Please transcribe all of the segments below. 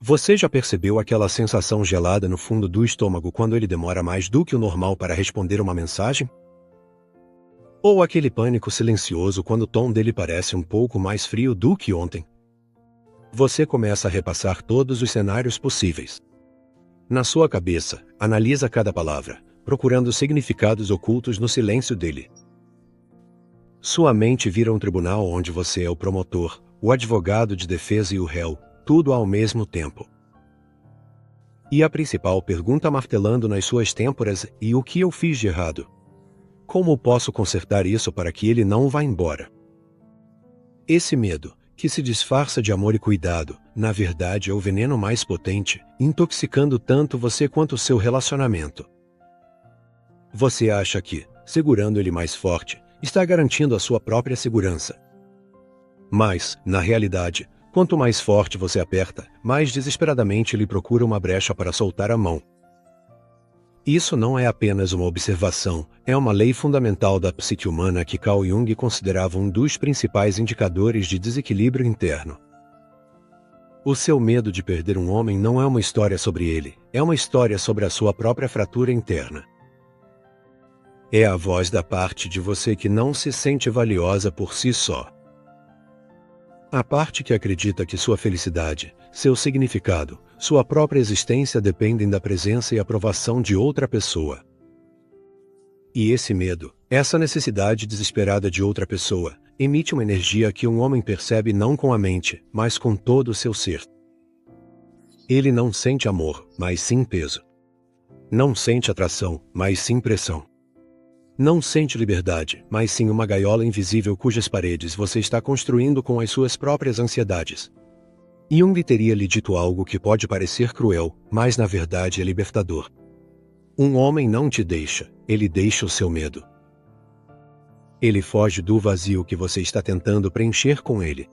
Você já percebeu aquela sensação gelada no fundo do estômago quando ele demora mais do que o normal para responder uma mensagem? Ou aquele pânico silencioso quando o tom dele parece um pouco mais frio do que ontem? Você começa a repassar todos os cenários possíveis. Na sua cabeça, analisa cada palavra, procurando significados ocultos no silêncio dele. Sua mente vira um tribunal onde você é o promotor, o advogado de defesa e o réu, tudo ao mesmo tempo. E a principal pergunta martelando nas suas têmporas: e o que eu fiz de errado? Como posso consertar isso para que ele não vá embora? Esse medo, que se disfarça de amor e cuidado, na verdade é o veneno mais potente, intoxicando tanto você quanto o seu relacionamento. Você acha que, segurando ele mais forte, está garantindo a sua própria segurança. Mas, na realidade, quanto mais forte você aperta, mais desesperadamente ele procura uma brecha para soltar a mão. Isso não é apenas uma observação, é uma lei fundamental da psique humana que Carl Jung considerava um dos principais indicadores de desequilíbrio interno. O seu medo de perder um homem não é uma história sobre ele, é uma história sobre a sua própria fratura interna. É a voz da parte de você que não se sente valiosa por si só. A parte que acredita que sua felicidade, seu significado, sua própria existência dependem da presença e aprovação de outra pessoa. E esse medo, essa necessidade desesperada de outra pessoa, emite uma energia que um homem percebe não com a mente, mas com todo o seu ser. Ele não sente amor, mas sim peso. Não sente atração, mas sim pressão. Não sente liberdade, mas sim uma gaiola invisível cujas paredes você está construindo com as suas próprias ansiedades. Jung teria lhe dito algo que pode parecer cruel, mas na verdade é libertador. Um homem não te deixa, ele deixa o seu medo. Ele foge do vazio que você está tentando preencher com ele.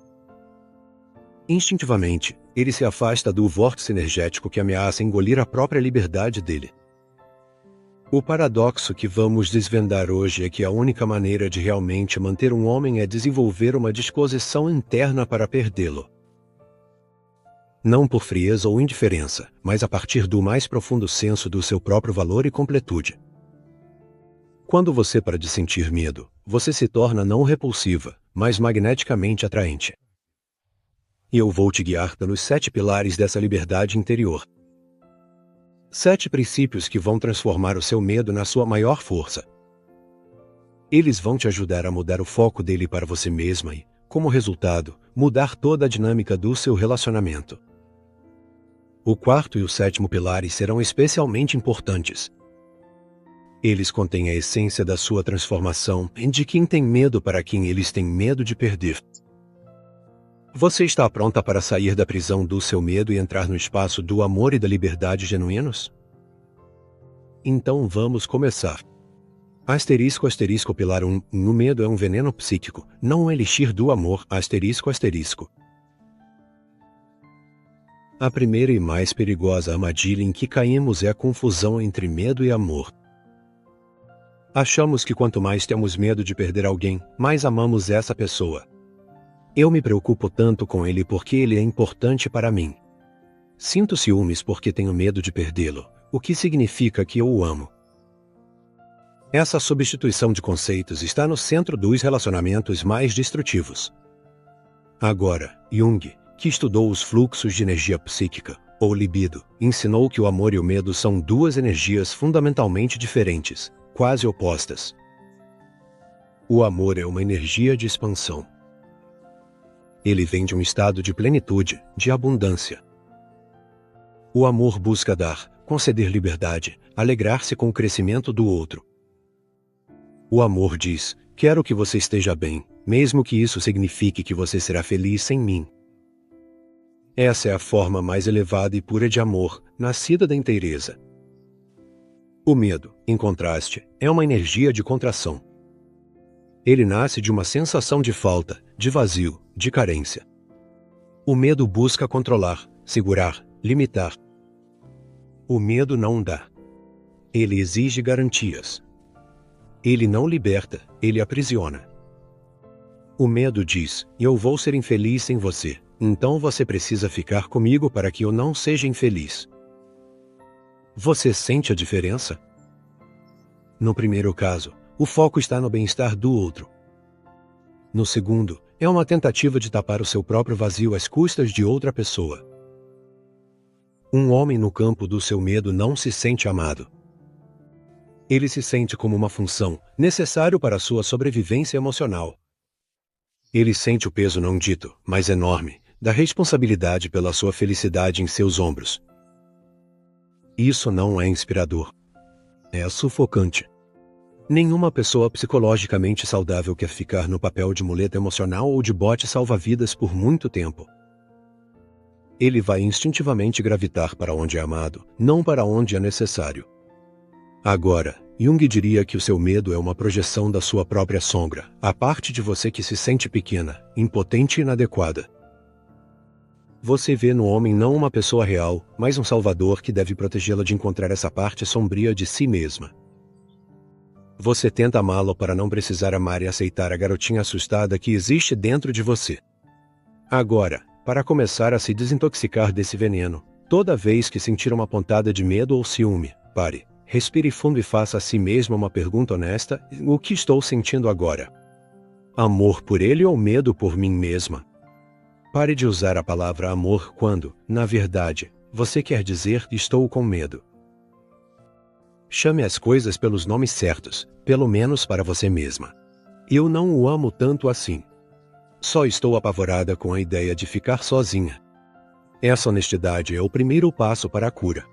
Instintivamente, ele se afasta do vórtice energético que ameaça engolir a própria liberdade dele. O paradoxo que vamos desvendar hoje é que a única maneira de realmente manter um homem é desenvolver uma disposição interna para perdê-lo. Não por frieza ou indiferença, mas a partir do mais profundo senso do seu próprio valor e completude. Quando você para de sentir medo, você se torna não repulsiva, mas magneticamente atraente. E eu vou te guiar pelos 7 pilares dessa liberdade interior. 7 princípios que vão transformar o seu medo na sua maior força. Eles vão te ajudar a mudar o foco dele para você mesma e, como resultado, mudar toda a dinâmica do seu relacionamento. O 4º e o 7º pilares serão especialmente importantes. Eles contêm a essência da sua transformação e de quem tem medo para quem eles têm medo de perder. Você está pronta para sair da prisão do seu medo e entrar no espaço do amor e da liberdade genuínos? Então vamos começar. Asterisco pilar 1. No medo é um veneno psíquico, não um elixir do amor. Asterisco. A primeira e mais perigosa armadilha em que caímos é a confusão entre medo e amor. Achamos que quanto mais temos medo de perder alguém, mais amamos essa pessoa. Eu me preocupo tanto com ele porque ele é importante para mim. Sinto ciúmes porque tenho medo de perdê-lo, o que significa que eu o amo. Essa substituição de conceitos está no centro dos relacionamentos mais destrutivos. Agora, Jung, que estudou os fluxos de energia psíquica, ou libido, ensinou que o amor e o medo são 2 energias fundamentalmente diferentes, quase opostas. O amor é uma energia de expansão. Ele vem de um estado de plenitude, de abundância. O amor busca dar, conceder liberdade, alegrar-se com o crescimento do outro. O amor diz: quero que você esteja bem, mesmo que isso signifique que você será feliz sem mim. Essa é a forma mais elevada e pura de amor, nascida da inteireza. O medo, em contraste, é uma energia de contração. Ele nasce de uma sensação de falta, de vazio, de carência. O medo busca controlar, segurar, limitar. O medo não dá. Ele exige garantias. Ele não liberta, ele aprisiona. O medo diz: eu vou ser infeliz sem você, Então você precisa ficar comigo para que eu não seja infeliz. Você sente a diferença? No primeiro caso, o foco está no bem-estar do outro. No segundo, é uma tentativa de tapar o seu próprio vazio às custas de outra pessoa. Um homem no campo do seu medo não se sente amado. Ele se sente como uma função, necessário para sua sobrevivência emocional. Ele sente o peso não dito, mas enorme, da responsabilidade pela sua felicidade em seus ombros. Isso não é inspirador. É sufocante. Nenhuma pessoa psicologicamente saudável quer ficar no papel de muleta emocional ou de bote salva-vidas por muito tempo. Ele vai instintivamente gravitar para onde é amado, não para onde é necessário. Agora, Jung diria que o seu medo é uma projeção da sua própria sombra, a parte de você que se sente pequena, impotente e inadequada. Você vê no homem não uma pessoa real, mas um salvador que deve protegê-la de encontrar essa parte sombria de si mesma. Você tenta amá-lo para não precisar amar e aceitar a garotinha assustada que existe dentro de você. Agora, para começar a se desintoxicar desse veneno, toda vez que sentir uma pontada de medo ou ciúme, pare, respire fundo e faça a si mesmo uma pergunta honesta: o que estou sentindo agora? Amor por ele ou medo por mim mesma? Pare de usar a palavra amor quando, na verdade, você quer dizer estou com medo. Chame as coisas pelos nomes certos, pelo menos para você mesma. Eu não o amo tanto assim. Só estou apavorada com a ideia de ficar sozinha. Essa honestidade é o primeiro passo para a cura.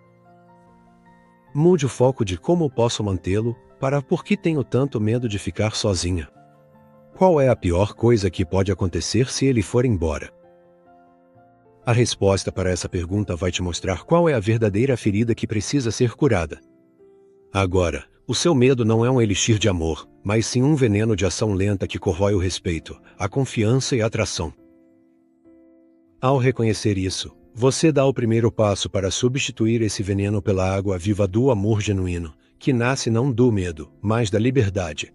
Mude o foco de como posso mantê-lo, para por que tenho tanto medo de ficar sozinha. Qual é a pior coisa que pode acontecer se ele for embora? A resposta para essa pergunta vai te mostrar qual é a verdadeira ferida que precisa ser curada. Agora, o seu medo não é um elixir de amor, mas sim um veneno de ação lenta que corrói o respeito, a confiança e a atração. Ao reconhecer isso, você dá o primeiro passo para substituir esse veneno pela água viva do amor genuíno, que nasce não do medo, mas da liberdade.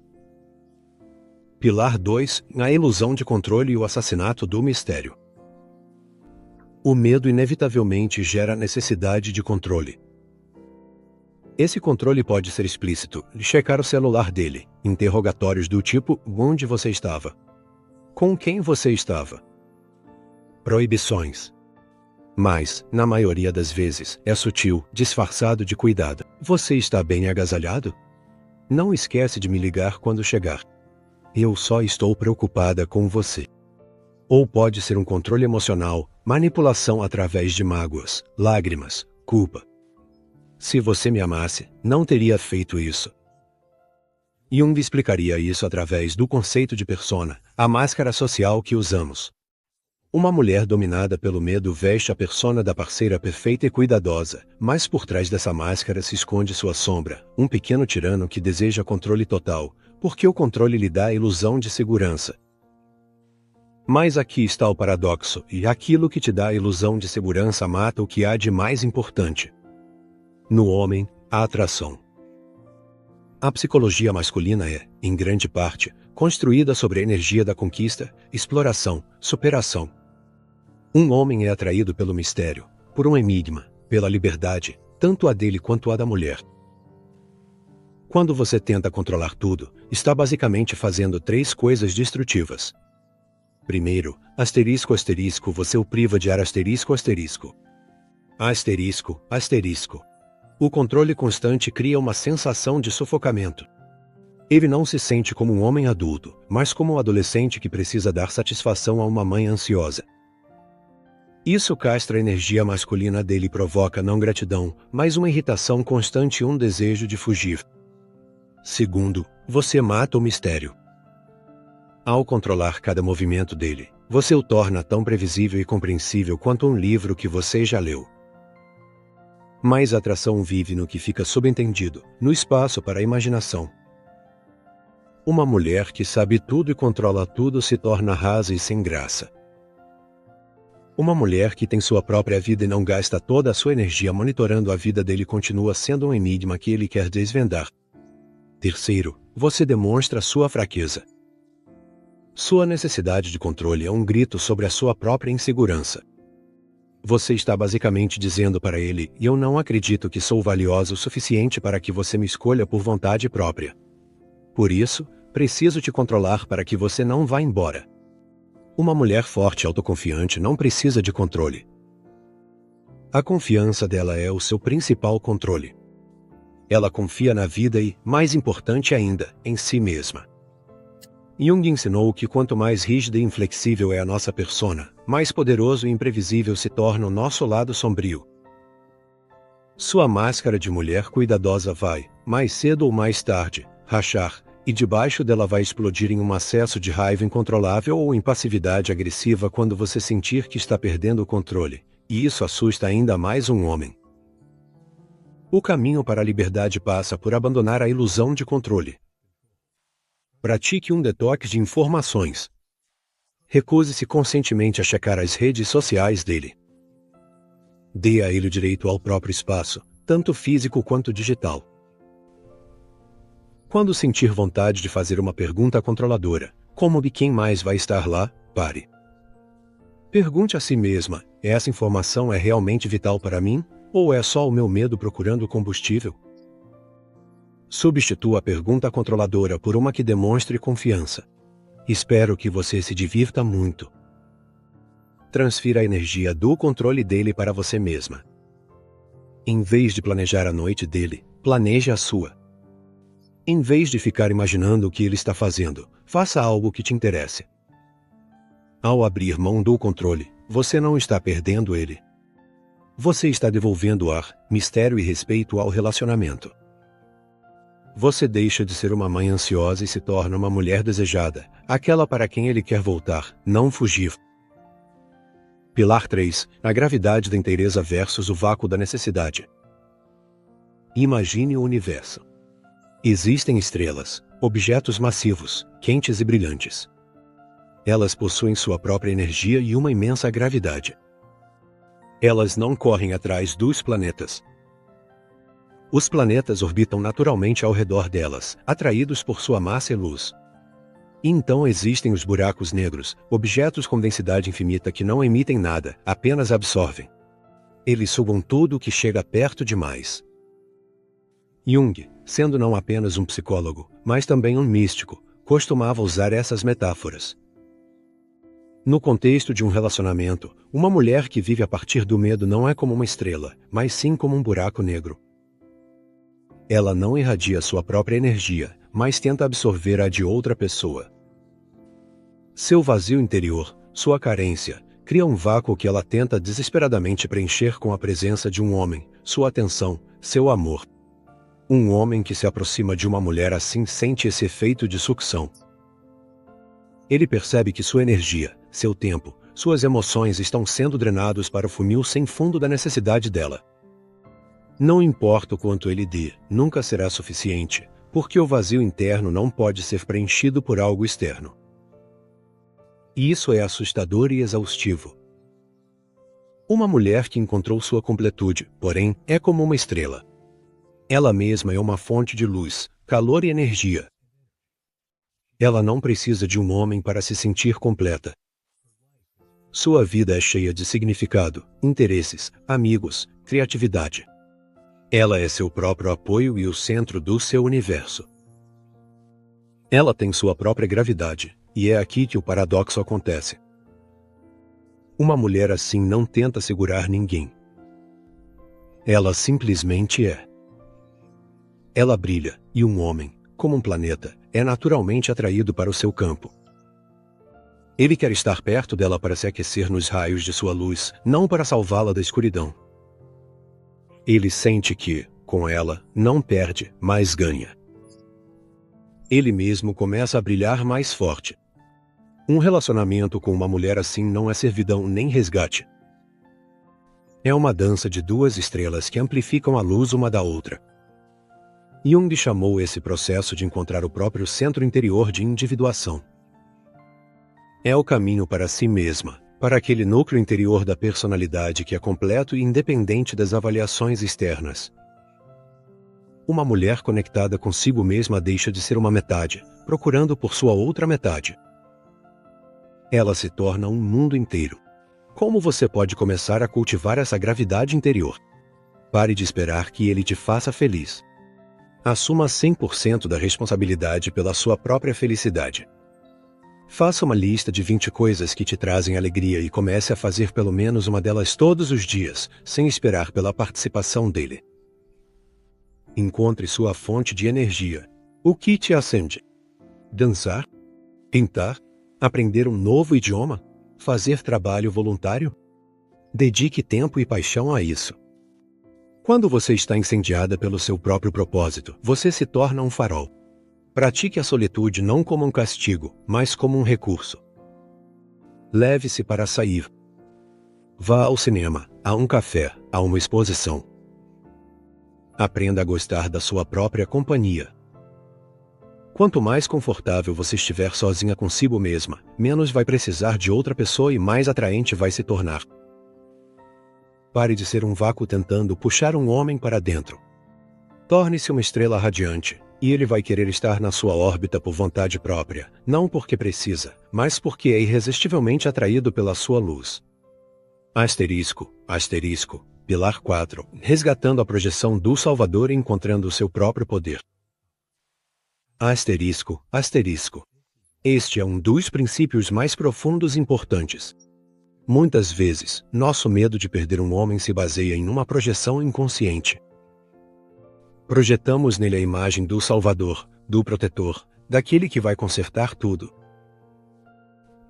Pilar 2. A ilusão de controle e o assassinato do mistério. O medo inevitavelmente gera a necessidade de controle. Esse controle pode ser explícito: checar o celular dele, interrogatórios do tipo: onde você estava? Com quem você estava? Proibições. Mas, na maioria das vezes, é sutil, disfarçado de cuidado. Você está bem agasalhado? Não esquece de me ligar quando chegar. Eu só estou preocupada com você. Ou pode ser um controle emocional, manipulação através de mágoas, lágrimas, culpa. Se você me amasse, não teria feito isso. Jung explicaria isso através do conceito de persona, a máscara social que usamos. Uma mulher dominada pelo medo veste a persona da parceira perfeita e cuidadosa, mas por trás dessa máscara se esconde sua sombra, um pequeno tirano que deseja controle total, porque o controle lhe dá a ilusão de segurança. Mas aqui está o paradoxo, e aquilo que te dá a ilusão de segurança mata o que há de mais importante. No homem, a atração. A psicologia masculina é, em grande parte, construída sobre a energia da conquista, exploração, superação. Um homem é atraído pelo mistério, por um enigma, pela liberdade, tanto a dele quanto a da mulher. Quando você tenta controlar tudo, está basicamente fazendo 3 coisas destrutivas. Primeiro, asterisco asterisco, você o priva de ar asterisco asterisco. Asterisco, asterisco. O controle constante cria uma sensação de sufocamento. Ele não se sente como um homem adulto, mas como um adolescente que precisa dar satisfação a uma mãe ansiosa. Isso castra a energia masculina dele e provoca não gratidão, mas uma irritação constante e um desejo de fugir. Segundo, você mata o mistério. Ao controlar cada movimento dele, você o torna tão previsível e compreensível quanto um livro que você já leu. Mas a atração vive no que fica subentendido, no espaço para a imaginação. Uma mulher que sabe tudo e controla tudo se torna rasa e sem graça. Uma mulher que tem sua própria vida e não gasta toda a sua energia monitorando a vida dele continua sendo um enigma que ele quer desvendar. Terceiro, você demonstra sua fraqueza. Sua necessidade de controle é um grito sobre a sua própria insegurança. Você está basicamente dizendo para ele: eu não acredito que sou valiosa o suficiente para que você me escolha por vontade própria. Por isso, preciso te controlar para que você não vá embora. Uma mulher forte e autoconfiante não precisa de controle. A confiança dela é o seu principal controle. Ela confia na vida e, mais importante ainda, em si mesma. Jung ensinou que quanto mais rígida e inflexível é a nossa persona, mais poderoso e imprevisível se torna o nosso lado sombrio. Sua máscara de mulher cuidadosa vai, mais cedo ou mais tarde, rachar, e debaixo dela vai explodir em um acesso de raiva incontrolável ou impassividade agressiva quando você sentir que está perdendo o controle, e isso assusta ainda mais um homem. O caminho para a liberdade passa por abandonar a ilusão de controle. Pratique um detox de informações. Recuse-se conscientemente a checar as redes sociais dele. Dê a ele o direito ao próprio espaço, tanto físico quanto digital. Quando sentir vontade de fazer uma pergunta controladora, como e quem mais vai estar lá, pare. Pergunte a si mesma: essa informação é realmente vital para mim, ou é só o meu medo procurando combustível? Substitua a pergunta controladora por uma que demonstre confiança. Espero que você se divirta muito. Transfira a energia do controle dele para você mesma. Em vez de planejar a noite dele, planeje a sua. Em vez de ficar imaginando o que ele está fazendo, faça algo que te interesse. Ao abrir mão do controle, você não está perdendo ele. Você está devolvendo ar, mistério e respeito ao relacionamento. Você deixa de ser uma mãe ansiosa e se torna uma mulher desejada, aquela para quem ele quer voltar, não fugir. Pilar 3. A gravidade da inteireza versus o vácuo da necessidade. Imagine o universo. Existem estrelas, objetos massivos, quentes e brilhantes. Elas possuem sua própria energia e uma imensa gravidade. Elas não correm atrás dos planetas. Os planetas orbitam naturalmente ao redor delas, atraídos por sua massa e luz. E então existem os buracos negros, objetos com densidade infinita que não emitem nada, apenas absorvem. Eles sugam tudo o que chega perto demais. Jung, sendo não apenas um psicólogo, mas também um místico, costumava usar essas metáforas. No contexto de um relacionamento, uma mulher que vive a partir do medo não é como uma estrela, mas sim como um buraco negro. Ela não irradia sua própria energia, mas tenta absorver a de outra pessoa. Seu vazio interior, sua carência, cria um vácuo que ela tenta desesperadamente preencher com a presença de um homem, sua atenção, seu amor. Um homem que se aproxima de uma mulher assim sente esse efeito de sucção. Ele percebe que sua energia, seu tempo, suas emoções estão sendo drenados para o funil sem fundo da necessidade dela. Não importa o quanto ele dê, nunca será suficiente, porque o vazio interno não pode ser preenchido por algo externo. E isso é assustador e exaustivo. Uma mulher que encontrou sua completude, porém, é como uma estrela. Ela mesma é uma fonte de luz, calor e energia. Ela não precisa de um homem para se sentir completa. Sua vida é cheia de significado, interesses, amigos, criatividade. Ela é seu próprio apoio e o centro do seu universo. Ela tem sua própria gravidade, e é aqui que o paradoxo acontece. Uma mulher assim não tenta segurar ninguém. Ela simplesmente é. Ela brilha, e um homem, como um planeta, é naturalmente atraído para o seu campo. Ele quer estar perto dela para se aquecer nos raios de sua luz, não para salvá-la da escuridão. Ele sente que, com ela, não perde, mas ganha. Ele mesmo começa a brilhar mais forte. Um relacionamento com uma mulher assim não é servidão nem resgate. É uma dança de duas estrelas que amplificam a luz uma da outra. Jung chamou esse processo de encontrar o próprio centro interior de individuação. É o caminho para si mesma, para aquele núcleo interior da personalidade que é completo e independente das avaliações externas. Uma mulher conectada consigo mesma deixa de ser uma metade, procurando por sua outra metade. ela se torna um mundo inteiro. Como você pode começar a cultivar essa gravidade interior? Pare de esperar que ele te faça feliz. Assuma 100% da responsabilidade pela sua própria felicidade. Faça uma lista de 20 coisas que te trazem alegria e comece a fazer pelo menos uma delas todos os dias, sem esperar pela participação dele. Encontre sua fonte de energia. O que te acende? Dançar? Pintar? Aprender um novo idioma? Fazer trabalho voluntário? Dedique tempo e paixão a isso. Quando você está incendiada pelo seu próprio propósito, você se torna um farol. Pratique a solitude não como um castigo, mas como um recurso. Leve-se para sair. Vá ao cinema, a um café, a uma exposição. Aprenda a gostar da sua própria companhia. Quanto mais confortável você estiver sozinha consigo mesma, menos vai precisar de outra pessoa e mais atraente vai se tornar. Pare de ser um vácuo tentando puxar um homem para dentro. Torne-se uma estrela radiante, e ele vai querer estar na sua órbita por vontade própria, não porque precisa, mas porque é irresistivelmente atraído pela sua luz. Asterisco, asterisco, pilar 4, resgatando a projeção do Salvador e encontrando o seu próprio poder. Asterisco, asterisco. Este é um dos princípios mais profundos e importantes. Muitas vezes, nosso medo de perder um homem se baseia em uma projeção inconsciente. Projetamos nele a imagem do Salvador, do protetor, daquele que vai consertar tudo.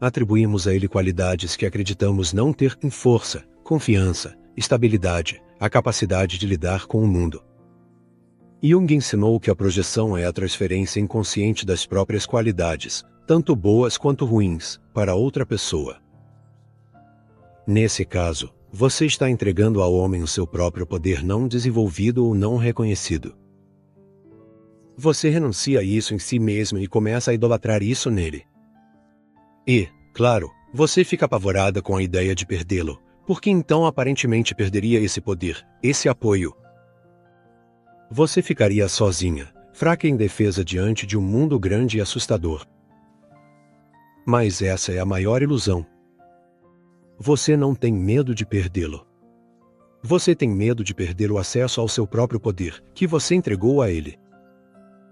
Atribuímos a ele qualidades que acreditamos não ter em força, confiança, estabilidade, a capacidade de lidar com o mundo. Jung ensinou que a projeção é a transferência inconsciente das próprias qualidades, tanto boas quanto ruins, para outra pessoa. Nesse caso, você está entregando ao homem o seu próprio poder não desenvolvido ou não reconhecido. Você renuncia a isso em si mesmo e começa a idolatrar isso nele. E, claro, você fica apavorada com a ideia de perdê-lo, porque então aparentemente perderia esse poder, esse apoio. Você ficaria sozinha, fraca e indefesa diante de um mundo grande e assustador. Mas essa é a maior ilusão. Você não tem medo de perdê-lo. Você tem medo de perder o acesso ao seu próprio poder, que você entregou a ele.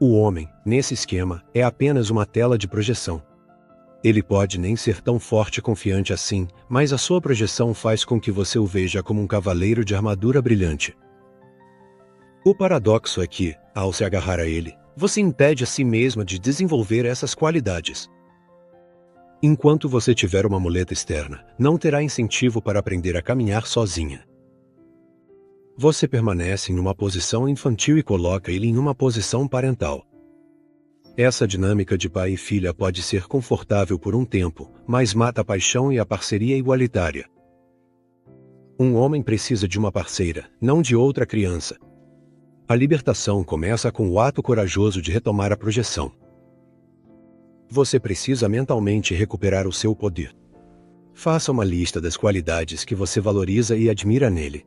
O homem, nesse esquema, é apenas uma tela de projeção. Ele pode nem ser tão forte e confiante assim, mas a sua projeção faz com que você o veja como um cavaleiro de armadura brilhante. O paradoxo é que, ao se agarrar a ele, você impede a si mesma de desenvolver essas qualidades. Enquanto você tiver uma muleta externa, não terá incentivo para aprender a caminhar sozinha. Você permanece em uma posição infantil e coloca ele em uma posição parental. Essa dinâmica de pai e filha pode ser confortável por um tempo, mas mata a paixão e a parceria igualitária. Um homem precisa de uma parceira, não de outra criança. A libertação começa com o ato corajoso de retomar a projeção. Você precisa mentalmente recuperar o seu poder. Faça uma lista das qualidades que você valoriza e admira nele.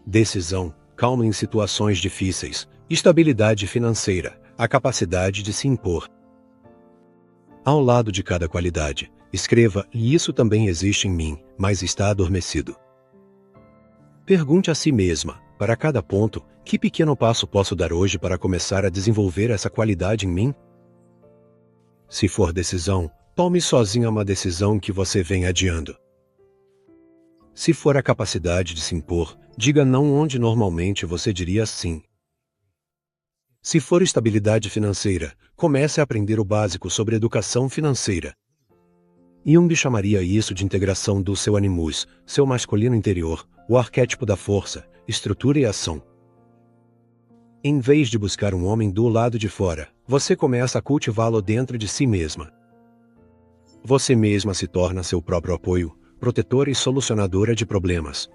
Decisão, calma em situações difíceis, estabilidade financeira, a capacidade de se impor. Ao lado de cada qualidade, escreva: "E isso também existe em mim, mas está adormecido." Pergunte a si mesma, para cada ponto, que pequeno passo posso dar hoje para começar a desenvolver essa qualidade em mim? Se for decisão, tome sozinha uma decisão que você vem adiando. Se for a capacidade de se impor, diga não onde normalmente você diria sim. Se for estabilidade financeira, comece a aprender o básico sobre educação financeira. Jung chamaria isso de integração do seu animus, seu masculino interior, o arquétipo da força, estrutura e ação. Em vez de buscar um homem do lado de fora, você começa a cultivá-lo dentro de si mesma. Você mesma se torna seu próprio apoio, protetora e solucionadora de problemas.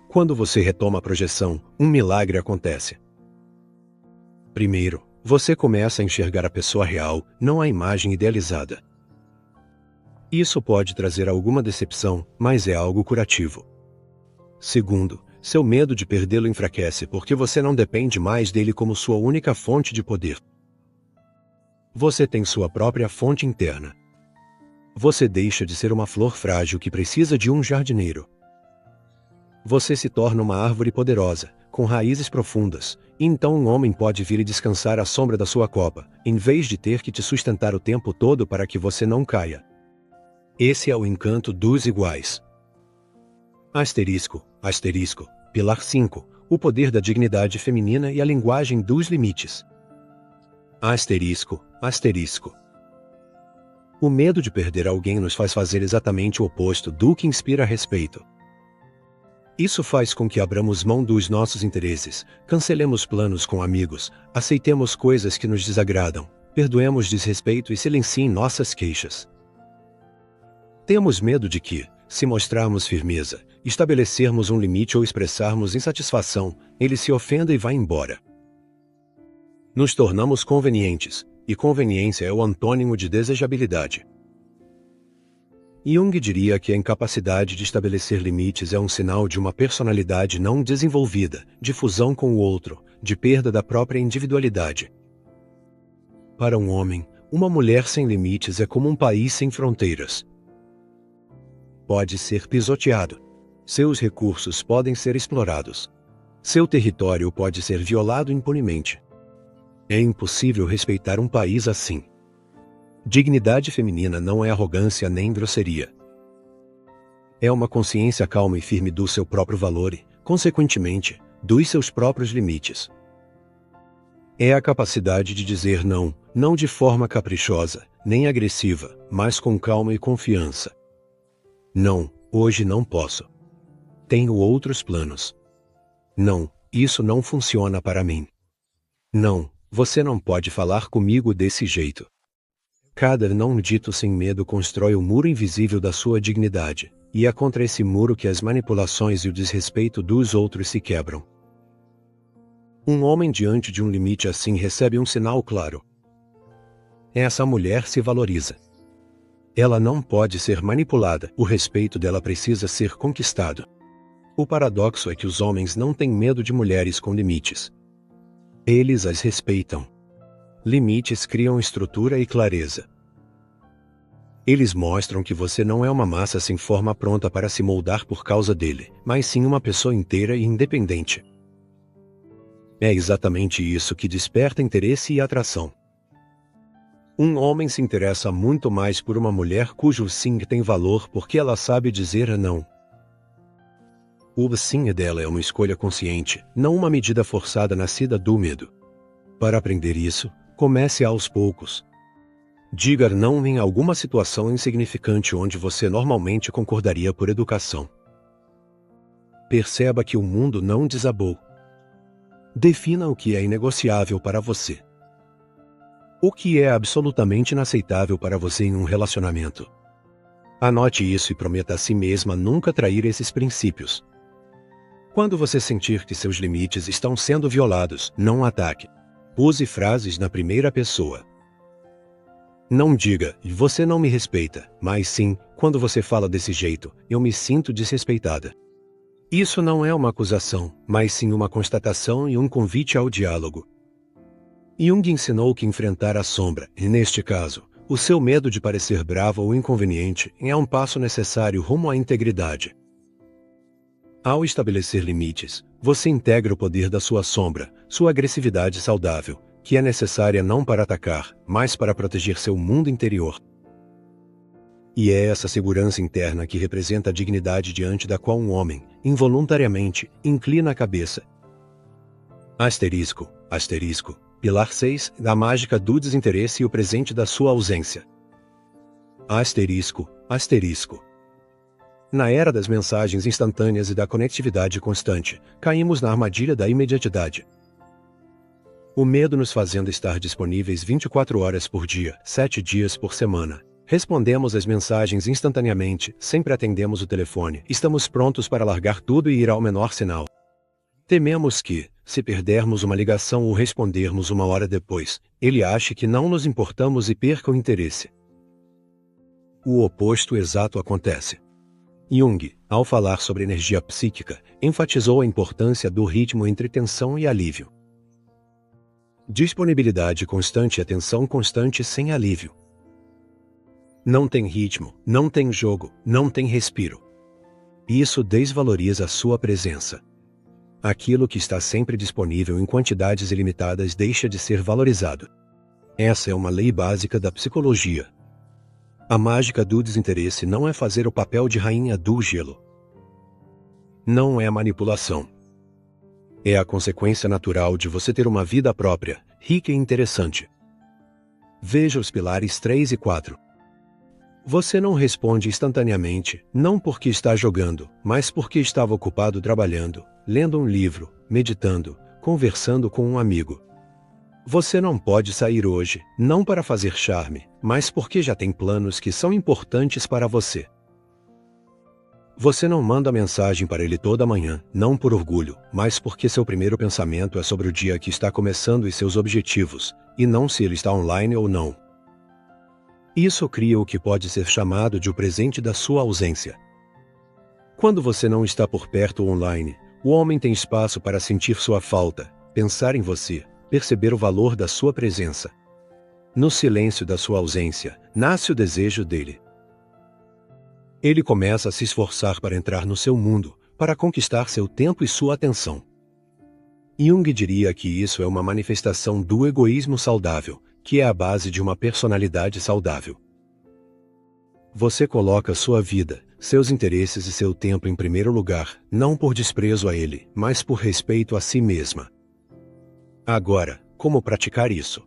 Quando você retoma a projeção, um milagre acontece. Primeiro, você começa a enxergar a pessoa real, não a imagem idealizada. Isso pode trazer alguma decepção, mas é algo curativo. Segundo, seu medo de perdê-lo enfraquece porque você não depende mais dele como sua única fonte de poder. Você tem sua própria fonte interna. Você deixa de ser uma flor frágil que precisa de um jardineiro. Você se torna uma árvore poderosa, com raízes profundas, e então um homem pode vir e descansar à sombra da sua copa, em vez de ter que te sustentar o tempo todo para que você não caia. Esse é o encanto dos iguais. Asterisco, asterisco, pilar 5, o poder da dignidade feminina e a linguagem dos limites. Asterisco, asterisco. O medo de perder alguém nos faz fazer exatamente o oposto do que inspira respeito. Isso faz com que abramos mão dos nossos interesses, cancelemos planos com amigos, aceitemos coisas que nos desagradam, perdoemos desrespeito e silenciem nossas queixas. Temos medo de que, se mostrarmos firmeza, estabelecermos um limite ou expressarmos insatisfação, ele se ofenda e vá embora. Nos tornamos convenientes, e conveniência é o antônimo de desejabilidade. Jung diria que a incapacidade de estabelecer limites é um sinal de uma personalidade não desenvolvida, de fusão com o outro, de perda da própria individualidade. Para um homem, uma mulher sem limites é como um país sem fronteiras. Pode ser pisoteado. Seus recursos podem ser explorados. Seu território pode ser violado impunemente. É impossível respeitar um país assim. Dignidade feminina não é arrogância nem grosseria. É uma consciência calma e firme do seu próprio valor e, consequentemente, dos seus próprios limites. É a capacidade de dizer não, não de forma caprichosa, nem agressiva, mas com calma e confiança. Não, hoje não posso. Tenho outros planos. Não, isso não funciona para mim. Não, você não pode falar comigo desse jeito. Cada não dito sem medo constrói o muro invisível da sua dignidade, e é contra esse muro que as manipulações e o desrespeito dos outros se quebram. Um homem diante de um limite assim recebe um sinal claro. Essa mulher se valoriza. Ela não pode ser manipulada, o respeito dela precisa ser conquistado. O paradoxo é que os homens não têm medo de mulheres com limites. Eles as respeitam. Limites criam estrutura e clareza. Eles mostram que você não é uma massa sem forma pronta para se moldar por causa dele, mas sim uma pessoa inteira e independente. É exatamente isso que desperta interesse e atração. Um homem se interessa muito mais por uma mulher cujo sim tem valor porque ela sabe dizer não. O sim dela é uma escolha consciente, não uma medida forçada nascida do medo. Para aprender isso, comece aos poucos. Diga não em alguma situação insignificante onde você normalmente concordaria por educação. Perceba que o mundo não desabou. Defina o que é inegociável para você. O que é absolutamente inaceitável para você em um relacionamento. Anote isso e prometa a si mesma nunca trair esses princípios. Quando você sentir que seus limites estão sendo violados, não ataque. Use frases na primeira pessoa. Não diga, você não me respeita, mas sim, quando você fala desse jeito, eu me sinto desrespeitada. Isso não é uma acusação, mas sim uma constatação e um convite ao diálogo. Jung ensinou que enfrentar a sombra, e neste caso, o seu medo de parecer bravo ou inconveniente, é um passo necessário rumo à integridade. Ao estabelecer limites, você integra o poder da sua sombra, sua agressividade saudável, que é necessária não para atacar, mas para proteger seu mundo interior. E é essa segurança interna que representa a dignidade diante da qual um homem, involuntariamente, inclina a cabeça. Asterisco, asterisco, pilar 6, da mágica do desinteresse e o presente da sua ausência. Asterisco, asterisco. Na era das mensagens instantâneas e da conectividade constante, caímos na armadilha da imediatidade. O medo nos fazendo estar disponíveis 24 horas por dia, 7 dias por semana. Respondemos às mensagens instantaneamente, sempre atendemos o telefone, estamos prontos para largar tudo e ir ao menor sinal. Tememos que, se perdermos uma ligação ou respondermos uma hora depois, ele ache que não nos importamos e perca o interesse. O oposto exato acontece. Jung, ao falar sobre energia psíquica, enfatizou a importância do ritmo entre tensão e alívio. Disponibilidade constante e atenção constante sem alívio. Não tem ritmo, não tem jogo, não tem respiro. Isso desvaloriza a sua presença. Aquilo que está sempre disponível em quantidades ilimitadas deixa de ser valorizado. Essa é uma lei básica da psicologia. A mágica do desinteresse não é fazer o papel de rainha do gelo. Não é manipulação. É a consequência natural de você ter uma vida própria, rica e interessante. Veja os pilares 3 e 4. Você não responde instantaneamente, não porque está jogando, mas porque estava ocupado trabalhando, lendo um livro, meditando, conversando com um amigo. Você não pode sair hoje, não para fazer charme, mas porque já tem planos que são importantes para você. Você não manda mensagem para ele toda manhã, não por orgulho, mas porque seu primeiro pensamento é sobre o dia que está começando e seus objetivos, e não se ele está online ou não. Isso cria o que pode ser chamado de o presente da sua ausência. Quando você não está por perto online, o homem tem espaço para sentir sua falta, pensar em você, perceber o valor da sua presença. No silêncio da sua ausência, nasce o desejo dele. Ele começa a se esforçar para entrar no seu mundo, para conquistar seu tempo e sua atenção. Jung diria que isso é uma manifestação do egoísmo saudável, que é a base de uma personalidade saudável. Você coloca sua vida, seus interesses e seu tempo em primeiro lugar, não por desprezo a ele, mas por respeito a si mesma. Agora, como praticar isso?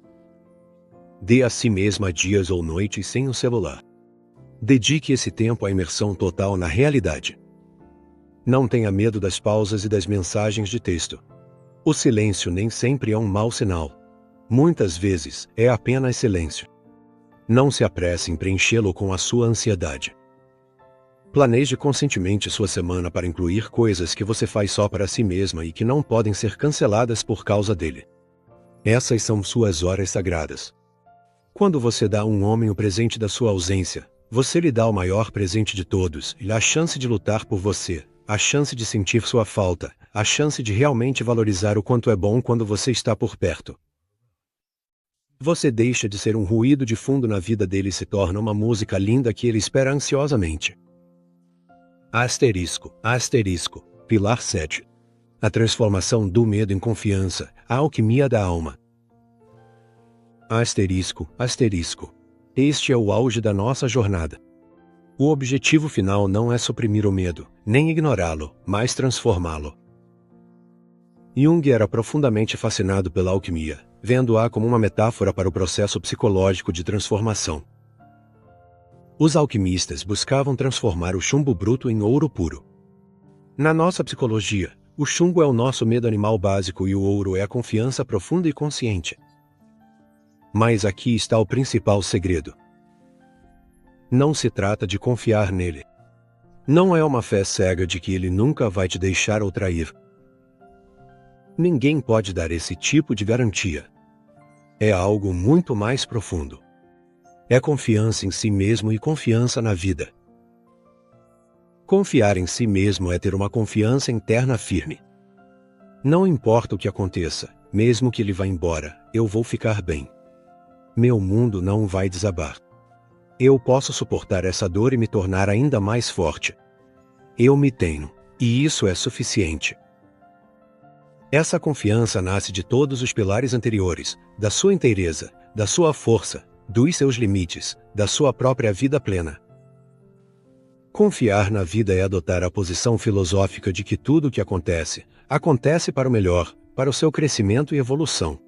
Dê a si mesma dias ou noites sem o celular. Dedique esse tempo à imersão total na realidade. Não tenha medo das pausas e das mensagens de texto. O silêncio nem sempre é um mau sinal. Muitas vezes, é apenas silêncio. Não se apresse em preenchê-lo com a sua ansiedade. Planeje conscientemente sua semana para incluir coisas que você faz só para si mesma e que não podem ser canceladas por causa dele. Essas são suas horas sagradas. Quando você dá a um homem o presente da sua ausência, você lhe dá o maior presente de todos, e a chance de lutar por você, a chance de sentir sua falta, a chance de realmente valorizar o quanto é bom quando você está por perto. Você deixa de ser um ruído de fundo na vida dele e se torna uma música linda que ele espera ansiosamente. Asterisco, pilar 7. A transformação do medo em confiança, a alquimia da alma. Asterisco. Este é o auge da nossa jornada. O objetivo final não é suprimir o medo, nem ignorá-lo, mas transformá-lo. Jung era profundamente fascinado pela alquimia, vendo-a como uma metáfora para o processo psicológico de transformação. Os alquimistas buscavam transformar o chumbo bruto em ouro puro. Na nossa psicologia, o chumbo é o nosso medo animal básico e o ouro é a confiança profunda e consciente. Mas aqui está o principal segredo. Não se trata de confiar nele. Não é uma fé cega de que ele nunca vai te deixar ou trair. Ninguém pode dar esse tipo de garantia. É algo muito mais profundo. É confiança em si mesmo e confiança na vida. Confiar em si mesmo é ter uma confiança interna firme. Não importa o que aconteça, mesmo que ele vá embora, eu vou ficar bem. Meu mundo não vai desabar. Eu posso suportar essa dor e me tornar ainda mais forte. Eu me tenho, e isso é suficiente. Essa confiança nasce de todos os pilares anteriores, da sua inteireza, da sua força, dos seus limites, da sua própria vida plena. Confiar na vida é adotar a posição filosófica de que tudo o que acontece, acontece para o melhor, para o seu crescimento e evolução.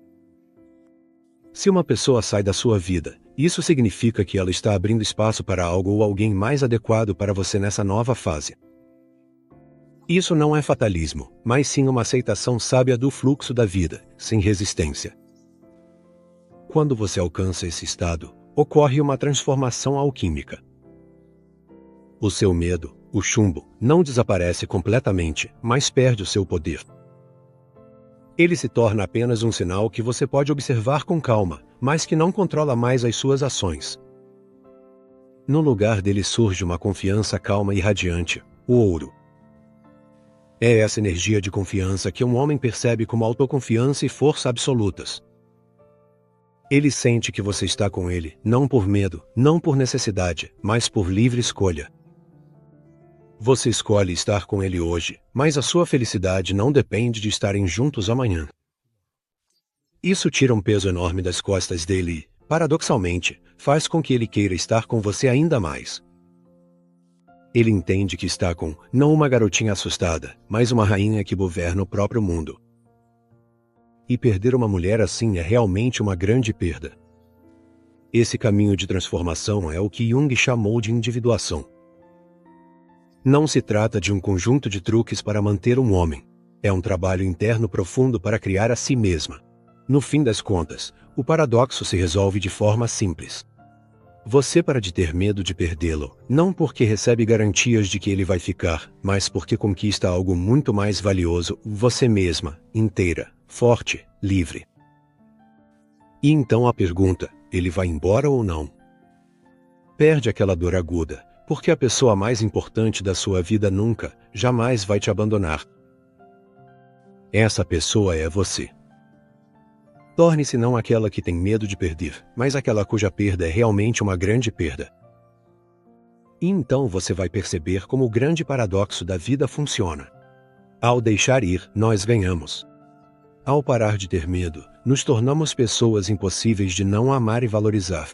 Se uma pessoa sai da sua vida, isso significa que ela está abrindo espaço para algo ou alguém mais adequado para você nessa nova fase. Isso não é fatalismo, mas sim uma aceitação sábia do fluxo da vida, sem resistência. Quando você alcança esse estado, ocorre uma transformação alquímica. O seu medo, o chumbo, não desaparece completamente, mas perde o seu poder. Ele se torna apenas um sinal que você pode observar com calma, mas que não controla mais as suas ações. No lugar dele surge uma confiança calma e radiante, o ouro. É essa energia de confiança que um homem percebe como autoconfiança e força absolutas. Ele sente que você está com ele, não por medo, não por necessidade, mas por livre escolha. Você escolhe estar com ele hoje, mas a sua felicidade não depende de estarem juntos amanhã. Isso tira um peso enorme das costas dele e, paradoxalmente, faz com que ele queira estar com você ainda mais. Ele entende que está com, não uma garotinha assustada, mas uma rainha que governa o próprio mundo. E perder uma mulher assim é realmente uma grande perda. Esse caminho de transformação é o que Jung chamou de individuação. Não se trata de um conjunto de truques para manter um homem. É um trabalho interno profundo para criar a si mesma. No fim das contas, o paradoxo se resolve de forma simples. Você para de ter medo de perdê-lo, não porque recebe garantias de que ele vai ficar, mas porque conquista algo muito mais valioso, você mesma, inteira, forte, livre. E então a pergunta, ele vai embora ou não? Perde aquela dor aguda, porque a pessoa mais importante da sua vida nunca, jamais vai te abandonar. Essa pessoa é você. Torne-se não aquela que tem medo de perder, mas aquela cuja perda é realmente uma grande perda. E então você vai perceber como o grande paradoxo da vida funciona. Ao deixar ir, nós ganhamos. Ao parar de ter medo, nos tornamos pessoas impossíveis de não amar e valorizar.